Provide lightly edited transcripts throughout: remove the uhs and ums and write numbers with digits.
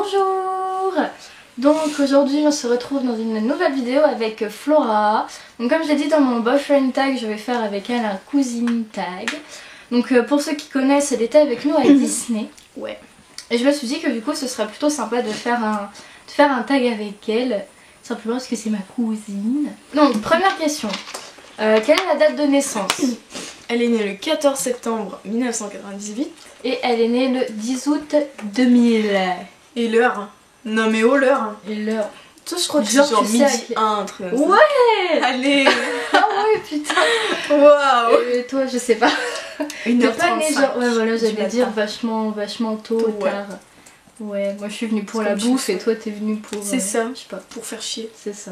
Bonjour. Donc aujourd'hui on se retrouve dans une nouvelle vidéo avec Flora. Donc comme je l'ai dit dans mon boyfriend tag, je vais faire avec elle un cousine tag. Donc pour ceux qui connaissent, elle était avec nous à Disney. Ouais. Et je me suis dit que du coup ce serait plutôt sympa de faire un tag avec elle. Simplement parce que c'est ma cousine. Donc première question. Quelle est la date de naissance? Elle est née le 14 septembre 1998. Et elle est née le 10 août 2000. Et l'heure? Non mais oh l'heure. Et l'heure? Toi je crois que c'est Genre, genre tu sais midi 1, un truc comme ça. Ouais. Allez. Ah ouais putain. Waouh. Et toi je sais pas. T'es pas née 1h35. genre, ouais voilà, j'allais matin. dire vachement tôt, Ouais. tard. Ouais, moi je suis venue pour C'est la comme bouffe chez et toi t'es venue pour... C'est ça. Je sais pas. Pour faire chier. C'est ça.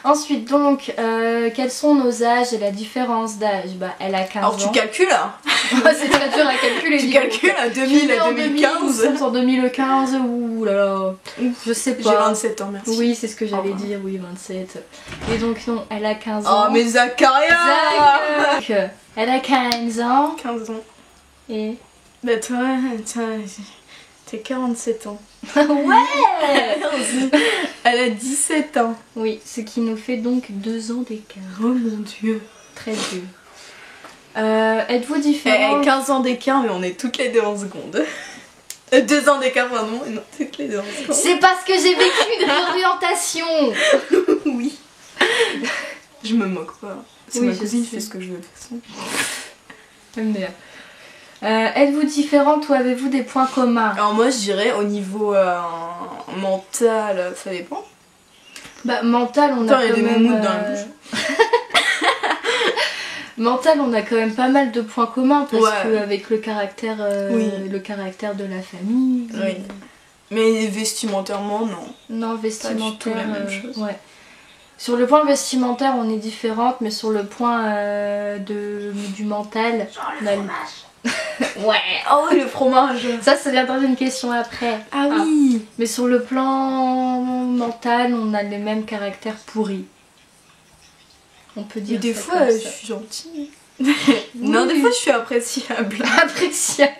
Ensuite donc, quels sont nos âges et la différence d'âge? Bah elle a 15 ans. Alors tu calcules hein. C'est très dur à calculer. Tu dis donc. calcules à 2000 à 2015. Nous sommes en 2015, ouh là là. Je sais J'ai pas. 27 ans, merci. Oui, c'est ce que j'allais Enfin. dire, oui, 27. Et donc non, elle a 15 Oh ans. mais Zacharia. Donc, elle a 15 ans. 15 ans. Et... Bah toi, t'as 47 ans. Ouais. Elle a 17 ans. Oui, ce qui nous fait donc 2 ans d'écart. Oh mon dieu. Très dur. Êtes-vous différents? 15 ans d'écart, mais on est toutes les deux en seconde. 2 ans d'écart, pardon, et non, toutes les deux en seconde. C'est parce que j'ai vécu une réorientation. Oui. Je me moque pas. C'est Oui, ma je cousine, sais. fait ce que je veux de toute façon. MDR. Êtes-vous différentes ou avez-vous des points communs? Alors moi, je dirais au niveau mental, ça dépend. Bah mental on Attends, a il y a quand des même... moumoutes dans la bouche. Mental on a quand même pas mal de points communs parce Ouais. que avec le caractère, Oui. le caractère de la famille. Oui. Mais vestimentairement, non. Non, Pas du tout vestimentaire. la même chose. Ouais. Sur le point vestimentaire on est différentes, mais sur le point du mental... on a le- Ouais. Oh oui, le fromage. Ça viendra d'une question après. Ah oui. Mais sur le plan mental, on a les mêmes caractères pourris. On peut dire Des ça fois, comme je ça. suis gentille. Non, des fois, je suis appréciable. Appréciable.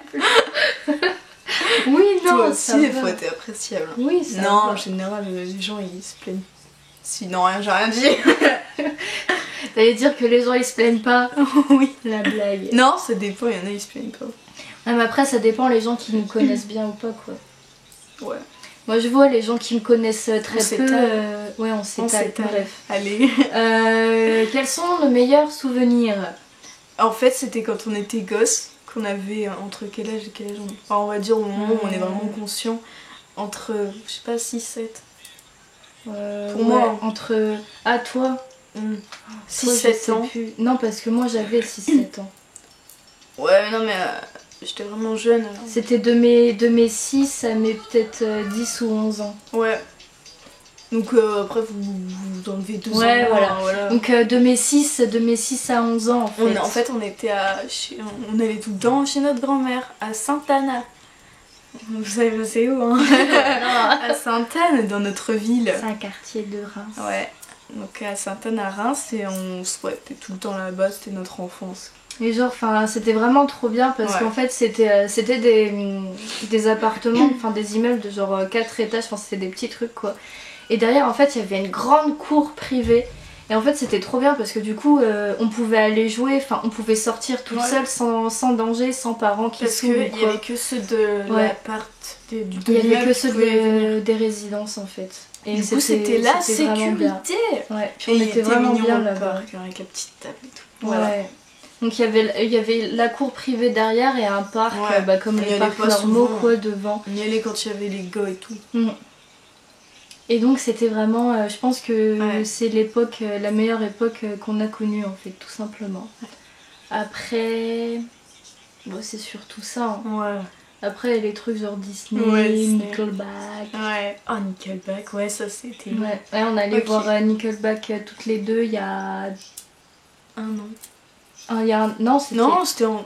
Oui, non, Toi ça aussi, des va. fois, t'es appréciable. Oui, ça Non, va. en général, les gens, ils se plaignent. Si, non, rien, j'ai rien dit. T'allais dire que les gens ils se plaignent pas. Oui. La blague. Non, ça dépend, il y en a, ils se plaignent pas. Ah, mais après, ça dépend les gens qui nous connaissent bien ou pas, quoi. Ouais. Moi, je vois les gens qui me connaissent très On peu. s'étale. Ouais, on s'étale. Bref. Allez. Quels sont nos meilleurs souvenirs? En fait, c'était quand on était gosse, qu'on avait entre quel âge et quel âge enfin, on va dire au moment où on est vraiment conscient, entre, je sais pas, 6-7. Pour moi, hein. Entre... Ah, toi? 6-7 ans. Plus. Non, parce que moi j'avais 6-7 ans. Ouais, mais non, mais j'étais vraiment jeune. Alors. C'était de mes 6 à mes peut-être 10 ou 11 ans. Ouais. Donc après, vous enlevez 2 ans. Ouais, voilà. Voilà. Donc de mes 6 à 11 ans en fait. En fait, on était on allait tout le temps chez notre grand-mère, à Sainte-Anne. Vous savez pas c'est où, hein? À Sainte-Anne, dans notre ville. C'est un quartier de Reims. Ouais. Donc à Sainte-Anne à Reims, et on se était tout le temps là-bas, c'était notre enfance. Et genre, enfin, c'était vraiment trop bien parce Ouais. qu'en fait, c'était des appartements, enfin des immeubles de genre 4 étages, enfin c'était des petits trucs quoi. Et derrière, en fait, il y avait une grande cour privée. Et en fait, c'était trop bien parce que du coup, on pouvait aller jouer, enfin, on pouvait sortir toute seule sans danger, sans parents qui Parce saoulent ou qu'il y quoi. avait que ceux de Ouais. l'appart, Il y avait que ceux des résidences en fait. Et du coup, c'était la vraiment bien. sécurité. Ouais, puis Et on il était vraiment mignon, bien le là-bas. parc, avec la petite table et tout. Ouais. Voilà. Donc il y avait la cour privée derrière et un parc Ouais. comme On y les allait parcs pas normaux souvent. quoi devant. On y allait quand il y avait les gars et tout. Et donc c'était vraiment, je pense que Ouais. c'est l'époque, la meilleure époque qu'on a connue en fait, tout simplement. Après, bon, c'est surtout ça. Hein. Ouais. Après les trucs genre Disney, Ouais, Disney. Nickelback. Ouais. Oh, Nickelback, ouais, ça c'était Ouais, on allait Ok. voir Nickelback toutes les deux il y a... un an. Non, c'était... Non, c'était en...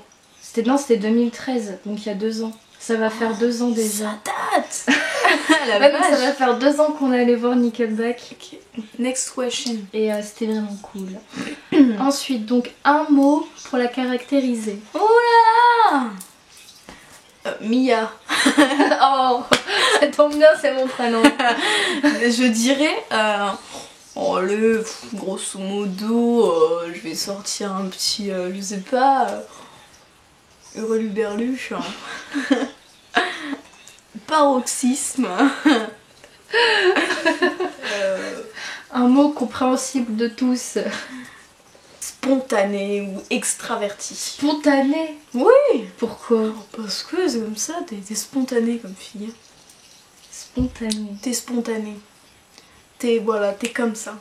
C'était 2013, donc il y a 2 ans. Ça va faire 2 ans déjà. Ça date. La Ouais, donc ça vache. va faire 2 ans qu'on allait voir Nickelback. Ok. Next question. Et c'était vraiment cool. Ensuite, donc un mot pour la caractériser. Mia. Oh, tombe bien, c'est mon prénom. Je dirais, grosso modo, je vais sortir un petit, je sais pas, hurluberluche, paroxysme. Un mot compréhensible de tous. Spontané ou extraverti. Spontané? Oui. Pourquoi? Parce que c'est comme ça, t'es spontané comme fille. Spontané. T'es spontané. T'es comme ça.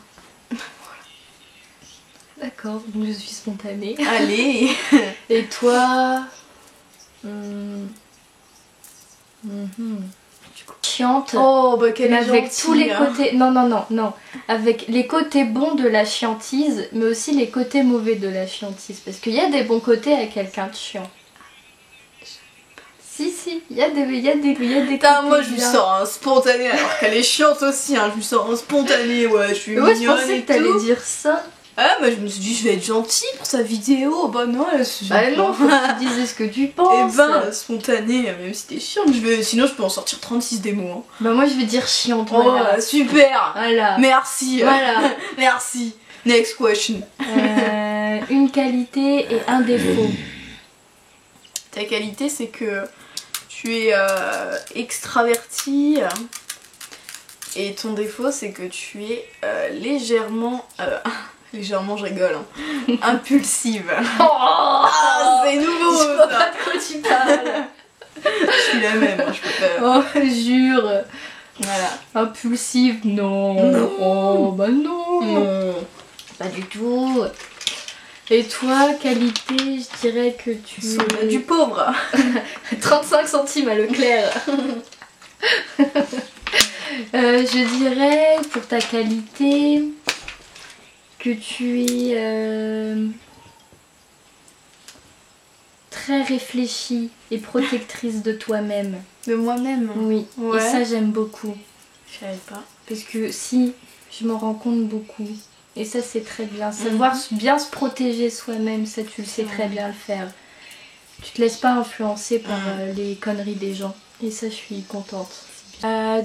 D'accord, donc je suis spontanée. Allez. Et toi? Chiante. Oh bah quelle mais est avec gentille, tous les hein. côtés. Non. Avec les côtés bons de la chiantise, mais aussi les côtés mauvais de la chiantise. Parce qu'il y a des bons côtés à quelqu'un de chiant. Si, il y a des Putain, côtés moi je lui bien. sors un spontané alors qu'elle est chiante aussi, hein. Je lui sors un spontané, ouais, je suis Ouais, je mignonne pensais et que t'allais tout. dire ça. Ah bah je me suis dit je vais être gentille pour sa vidéo. Bah non, elle se Bah non, faut que tu dises ce que tu penses. Eh ben, spontané, même si t'es chiante, sinon je peux en sortir 36 des mots. Hein. Bah moi je vais dire chiante. Oh, Voilà. super. Voilà. Merci. Voilà. Merci. Next question. Une qualité et un défaut. Ta qualité, c'est que tu es extravertie. Et ton défaut, c'est que tu es légèrement... légèrement, je rigole. Hein, impulsive. Ah, c'est nouveau, Je vois ça. pas de quoi tu parles. Je suis la même, hein, je peux pas... Oh, jure. Voilà. Impulsive, non. Non. Oh, bah non. Non. Pas du tout. Et toi, qualité, je dirais que tu... Soldat du pauvre. 35 centimes à Leclerc. Je dirais pour ta qualité que tu es très réfléchie et protectrice de toi-même. De moi-même. Oui, Ouais. et ça j'aime beaucoup. Je savais pas. Parce que si, je m'en rends compte beaucoup. Et ça c'est très bien. Savoir bien se protéger soi-même, ça tu le sais très bien le faire. Tu te laisses pas influencer par les conneries des gens. Et ça je suis contente.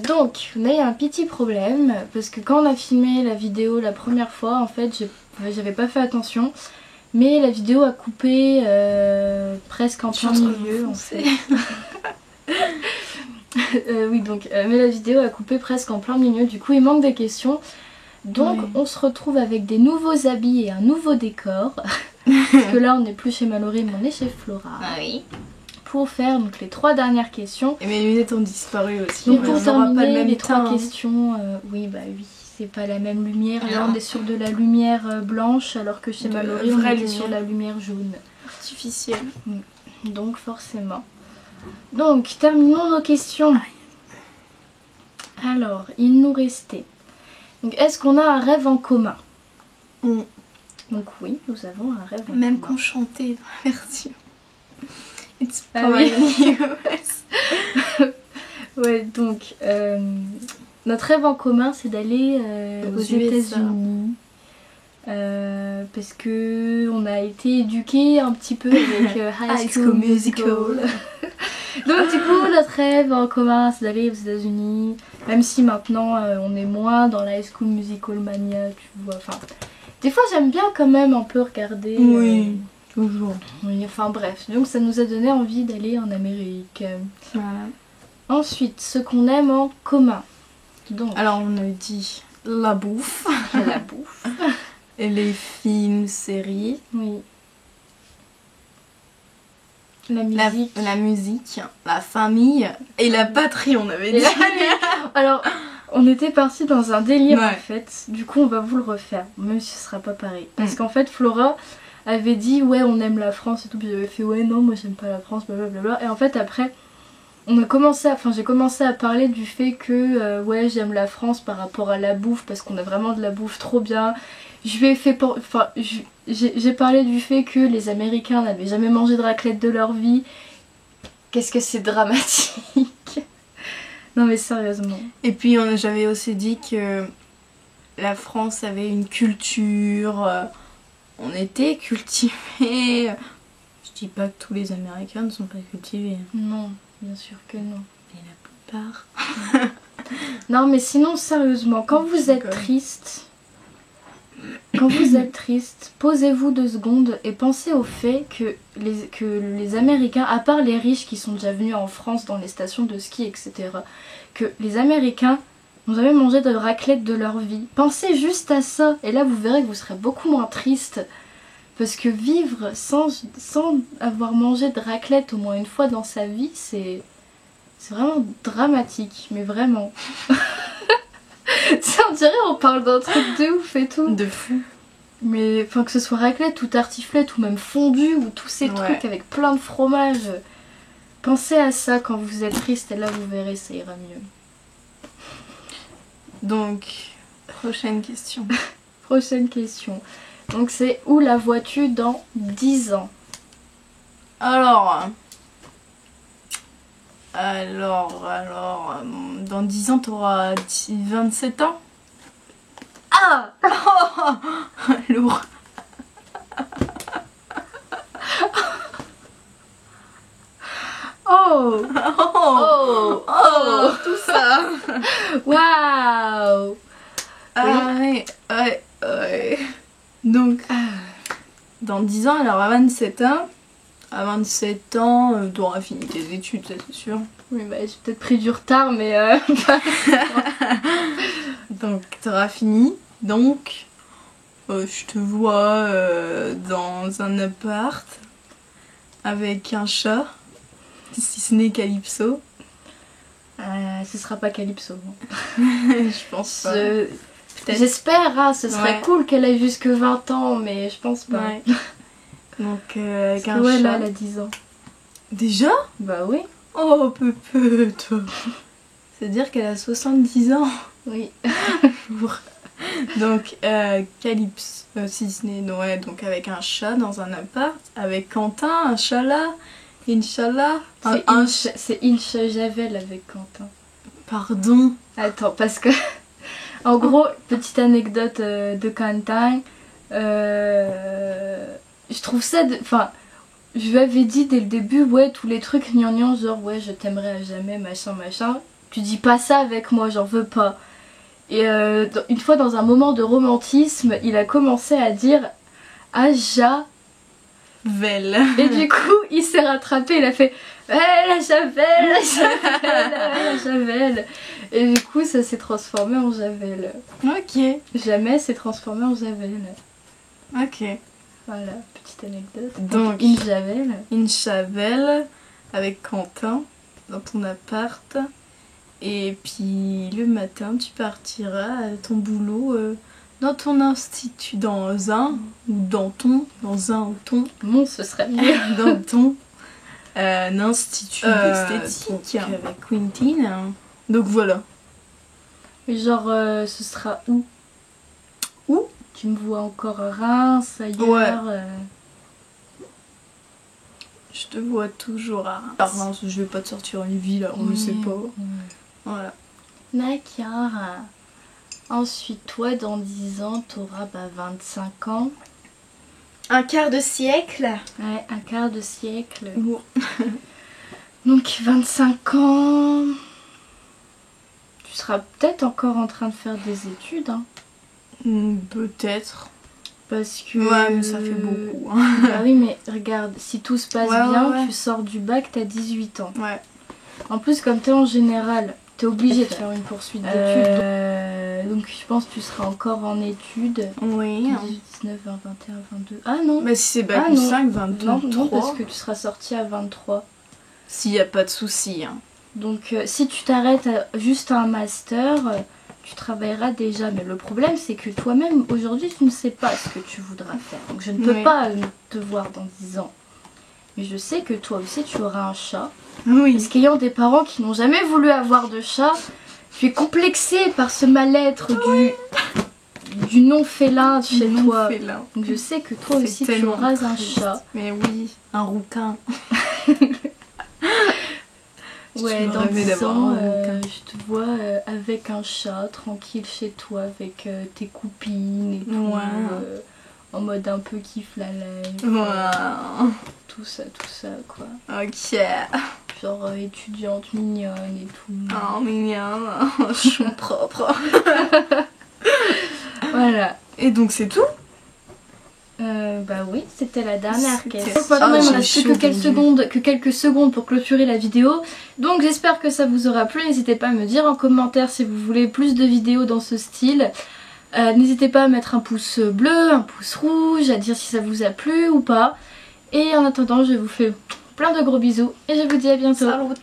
Donc, on a eu un petit problème parce que quand on a filmé la vidéo la première fois, en fait, j'avais pas fait attention, mais la vidéo a coupé presque en plein milieu, en fait. Oui, donc, mais la vidéo a coupé presque en plein milieu, du coup, il manque des questions. Donc, on se retrouve avec des nouveaux habits et un nouveau décor. Parce que là, on n'est plus chez Mallory, mais on est chez Flora. Ah oui. Pour faire donc les 3 dernières questions. Et mes lunettes ont disparu aussi. Donc pour terminer les 3 teint, questions, oui, c'est pas la même lumière. Là Non. on est sur de la lumière blanche alors que chez Mallory on est sur la lumière jaune. artificielle. Donc forcément. Donc terminons nos questions. Alors, il nous restait. Donc est-ce qu'on a un rêve en commun? Donc oui, nous avons un rêve en commun. Même qu'on chantait dans la version. It's Ah oui. US. Ouais, donc notre rêve en commun c'est d'aller aux États-Unis parce que on a été éduqués un petit peu avec High School Musical. Donc du coup notre rêve en commun c'est d'aller aux États-Unis, même si maintenant on est moins dans la High School Musical mania, tu vois. Enfin, des fois j'aime bien quand même un peu regarder. Oui. Toujours. Oui, enfin bref, donc ça nous a donné envie d'aller en Amérique. Voilà. Ensuite, ce qu'on aime en commun. Donc, Alors on a dit la bouffe. la bouffe. Et les films, séries. Oui. La musique. La musique, la famille et la patrie, on avait dit. Alors, on était parti dans un délire Ouais. en fait. Du coup, on va vous le refaire, même si ce sera pas pareil. Parce qu'en fait, Flora avait dit ouais, on aime la France et tout. Puis j'avais fait ouais, non, moi j'aime pas la France, blablabla. Et en fait, après, j'ai commencé à parler du fait que ouais, j'aime la France par rapport à la bouffe parce qu'on a vraiment de la bouffe trop bien. J'ai parlé du fait que les Américains n'avaient jamais mangé de raclette de leur vie. Qu'est-ce que c'est dramatique. Non mais sérieusement. Et puis j'avais aussi dit que la France avait une culture, on était cultivés. Je dis pas que tous les Américains ne sont pas cultivés. Non, bien sûr que non. part. Non mais sinon sérieusement, quand vous êtes triste, posez-vous 2 secondes et pensez au fait que les Américains, à part les riches qui sont déjà venus en France dans les stations de ski, etc., que les Américains n'ont jamais mangé de raclette de leur vie. Pensez juste à ça et là vous verrez que vous serez beaucoup moins triste. Parce que vivre sans avoir mangé de raclette au moins une fois dans sa vie, c'est vraiment dramatique, mais vraiment. On dirait on parle d'un truc de ouf et tout. De fou. Mais enfin que ce soit raclette ou tartiflette ou même fondue ou tous ces trucs avec plein de fromage. Pensez à ça quand vous êtes triste et là vous verrez ça ira mieux. Donc, prochaine question. Prochaine question. Donc c'est où la vois-tu dans 10 ans? Alors, dans 10 ans, t'auras 27 ans. Ah Lourd. Oh Tout ça. Waouh. Ouais. Donc, dans 10 ans, alors à 27 ans, t'auras fini tes études, ça c'est sûr. Oui, bah j'ai peut-être pris du retard, mais Donc, t'auras fini. Donc, je te vois dans un appart avec un chat, si ce n'est Calypso. ce sera pas Calypso. Je pense pas. J'espère, hein, ce serait cool qu'elle ait jusque 20 ans, mais je pense pas. Ouais. Donc, avec un ouais, chat. là, elle a 10 ans. Déjà? Bah oui. Oh, peu, toi. C'est-à-dire qu'elle a 70 ans. Oui. Donc, Calypso, si ce n'est ouais, donc avec un chat dans un appart, avec Quentin, un chat là, Inch'Allah. C'est Incha Javel avec Quentin. Pardon. Attends, parce que, en gros, petite anecdote de Quentin, je trouve ça, enfin, je lui avais dit dès le début, ouais, tous les trucs gnangnan, genre, ouais, je t'aimerai à jamais, machin. Tu dis pas ça avec moi, j'en veux pas. Et une fois dans un moment de romantisme, il a commencé à dire Aja. Et du coup, il s'est rattrapé, il a fait la Javel. Et du coup, ça s'est transformé en Javel. Ok. Jamais s'est transformé en Javel. Ok. Voilà, petite anecdote. Donc, Inchavel avec Quentin dans ton appart. Et puis le matin, tu partiras à ton boulot dans ton institut, dans un ou ton. Bon, ce serait mieux. Dans ton institut d'esthétique avec Quentin. Donc voilà. Et genre, ce sera où? Où? Tu me vois encore à Reims, ailleurs? Ouais. Je te vois toujours à Reims. Je vais pas te sortir une ville, on ne sait pas. Voilà. D'accord. Ensuite, toi, dans 10 ans, t'auras 25 ans. Un quart de siècle. Ouais, un quart de siècle. Bon. Donc, 25 ans... Tu seras peut-être encore en train de faire des études, hein. Peut-être. Parce que... Ouais, mais ça fait beaucoup. Hein. Ah oui, mais regarde, si tout se passe bien, tu sors du bac, t'as 18 ans. Ouais. En plus, comme t'es en général, t'es obligé de faire une poursuite d'études. Donc je pense que tu seras encore en études. Oui. 18, 19, 20, 21, 22... Ah non. Bah si c'est bac plus 5, 23. Non, parce que tu seras sortie à 23. S'il n'y a pas de souci. Hein. Donc si tu t'arrêtes juste à un master, tu travailleras déjà. Mais le problème, c'est que toi-même, aujourd'hui, tu ne sais pas ce que tu voudras faire. Donc je ne peux pas te voir dans 10 ans. Mais je sais que toi aussi, tu auras un chat. Oui. Parce qu'ayant des parents qui n'ont jamais voulu avoir de chat, tu es complexée par ce mal-être du non-félin chez toi. Donc je sais que toi aussi, tu auras un chat. Mais oui, un rouquin. Ouais, dans 10 ans, je te vois avec un chat, tranquille chez toi, avec tes copines et tout, en mode un peu kiff la life. Wow. Tout ça, quoi. Ok. genre étudiante mignonne et tout. Oh mignonne, je suis propre. Voilà. Et donc c'est tout? Bah oui, c'était la dernière C'était- question. Donc maintenant Ah, il me j'ai reste plus chaud, que quelques secondes pour clôturer la vidéo. Donc j'espère que ça vous aura plu. N'hésitez pas à me dire en commentaire si vous voulez plus de vidéos dans ce style. N'hésitez pas à mettre un pouce bleu, un pouce rouge, à dire si ça vous a plu ou pas. Et en attendant, je vous fais plein de gros bisous et je vous dis à bientôt. Salut.